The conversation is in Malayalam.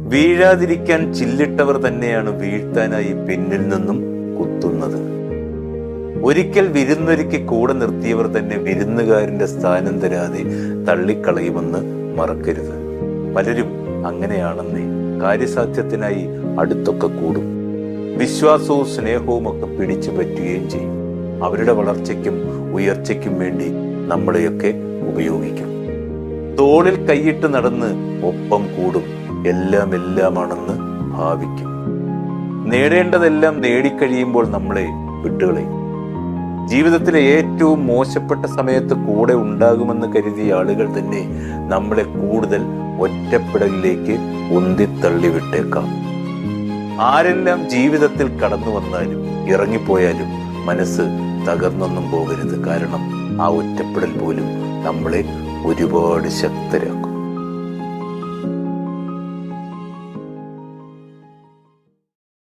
വീഴാതിരിക്കാൻ ചില്ലിട്ടവർ തന്നെയാണ് വീഴ്ത്താനായി പിന്നിൽ നിന്നും കുത്തുന്നത്. ഒരിക്കൽ വിരുന്നൊരുക്കി കൂടെ നിർത്തിയവർ തന്നെ വിരുന്നുകാരന്റെ സ്ഥാനം തരാതെ തള്ളിക്കളയുമെന്ന് മറക്കരുത്. പലരും അങ്ങനെയാണെന്നേ. കാര്യസാധ്യത്തിനായി അടുത്തൊക്കെ കൂടും. വിശ്വാസവും സ്നേഹവും ഒക്കെ പിടിച്ചു പറ്റുകയും ചെയ്യും. അവരുടെ വളർച്ചയ്ക്കും ഉയർച്ചയ്ക്കും വേണ്ടി നമ്മളെയൊക്കെ ഉപയോഗിക്കും. തോളിൽ കൈയിട്ട് നടന്ന് ഒപ്പം കൂടും. എല്ലാം എല്ലാമാണെന്ന് ഭാവിക്കും. നേടേണ്ടതെല്ലാം നേടിക്കഴിയുമ്പോൾ നമ്മളെ വിട്ടുകളയും. ജീവിതത്തിലെ ഏറ്റവും മോശപ്പെട്ട സമയത്ത് കൂടെ ഉണ്ടാകുമെന്ന് കരുതിയ ആളുകൾ തന്നെ നമ്മളെ കൂടുതൽ ഒറ്റപ്പെടലിലേക്ക് ഉന്തിത്തള്ളി വിട്ടേക്കാം. ആരെല്ലാം ജീവിതത്തിൽ കടന്നു വന്നാലും ഇറങ്ങിപ്പോയാലും മനസ്സ് തകർന്നൊന്നും പോകരുത്. കാരണം ആ ഒറ്റപ്പെടൽ പോലും നമ്മളെ ഒരുപാട് ശക്തരാക്കും.